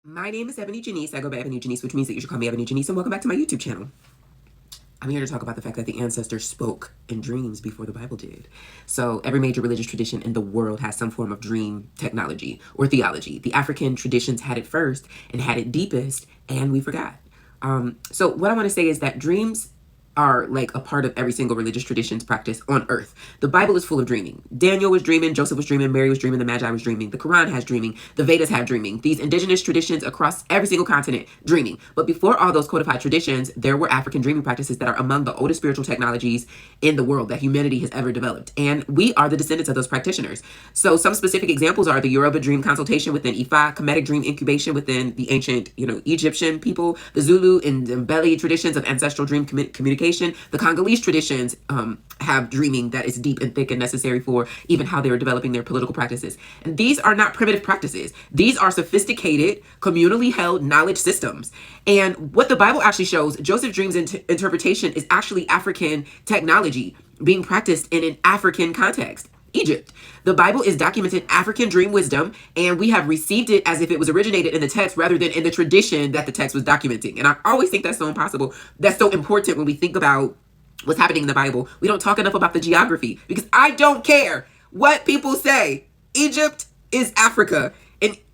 My name is Ebony Janice. I go by Ebony Janice, which means that you should call me Ebony Janice, and welcome back to my YouTube channel. I'm here to talk about the fact that the ancestors spoke in dreams before the Bible did. So every major religious tradition in the world has some form of dream technology or theology. The African traditions had it first and had it deepest, and we forgot. So what I want to say is that dreams are like a part of every single religious tradition's practice on earth. The Bible is full of dreaming. Daniel was dreaming, Joseph was dreaming, Mary was dreaming, the Magi was dreaming, the Quran has dreaming, the Vedas have dreaming. These indigenous traditions across every single continent dreaming. But before all those codified traditions, there were African dreaming practices that are among the oldest spiritual technologies in the world that humanity has ever developed. And we are the descendants of those practitioners. So some specific examples are the Yoruba dream consultation within Ifa, Kemetic dream incubation within the ancient, Egyptian people, the Zulu and Mbeli traditions of ancestral dream communication. The Congolese traditions have dreaming that is deep and thick and necessary for even how they were developing their political practices. And these are not primitive practices. These are sophisticated, communally held knowledge systems. And what the Bible actually shows, Joseph's dreams interpretation is actually African technology being practiced in an African context. Egypt. The Bible is documented African dream wisdom, and we have received it as if it was originated in the text rather than in the tradition that the text was documenting. And I always think that's so impossible. That's so important when we think about what's happening in the Bible. We don't talk enough about the geography because I don't care what people say. Egypt is Africa,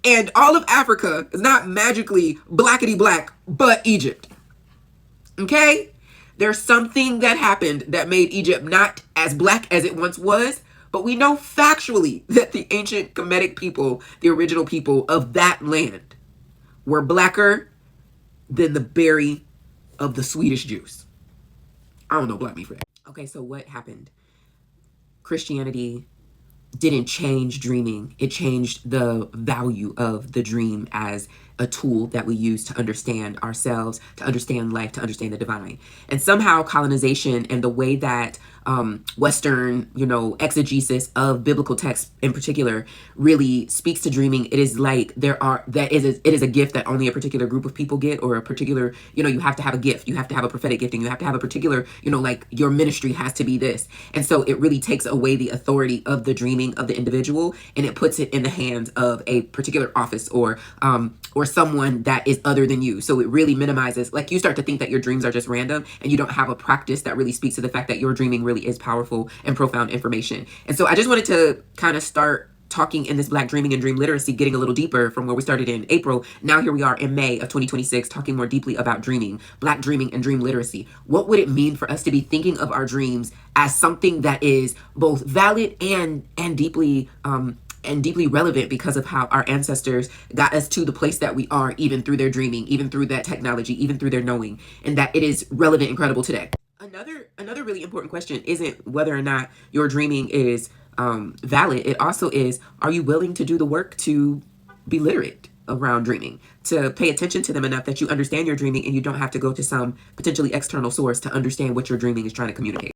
and all of Africa is not magically blackety black, but Egypt. Okay? There's something that happened that made Egypt not as black as it once was. But we know factually that the ancient Kemetic people, the original people of that land, were blacker than the berry of the sweetest juice. I don't know, black me for that. Okay, so what happened? Christianity didn't change dreaming. It changed the value of the dream as a tool that we use to understand ourselves, to understand life, to understand the divine. And somehow colonization and the way that Western, exegesis of biblical texts in particular really speaks to dreaming. It is like it is a gift that only a particular group of people get, or a particular, you have to have a gift. You have to have a prophetic gifting. You have to have a particular, like your ministry has to be this. And so it really takes away the authority of the dreaming of the individual, and it puts it in the hands of a particular office or someone that is other than you. So it really minimizes, like, you start to think that your dreams are just random, and you don't have a practice that really speaks to the fact that your dreaming really is powerful and profound information. And so I just wanted to kind of start talking in this Black dreaming and dream literacy, getting a little deeper from where we started in April. Now here we are in May of 2026, talking more deeply about dreaming, Black dreaming and dream literacy. What would it mean for us to be thinking of our dreams as something that is both valid and deeply relevant because of how our ancestors got us to the place that we are, even through their dreaming, even through that technology, even through their knowing, and that it is relevant and credible today. Another really important question isn't whether or not your dreaming is valid. It also is, are you willing to do the work to be literate around dreaming, to pay attention to them enough that you understand your dreaming and you don't have to go to some potentially external source to understand what your dreaming is trying to communicate?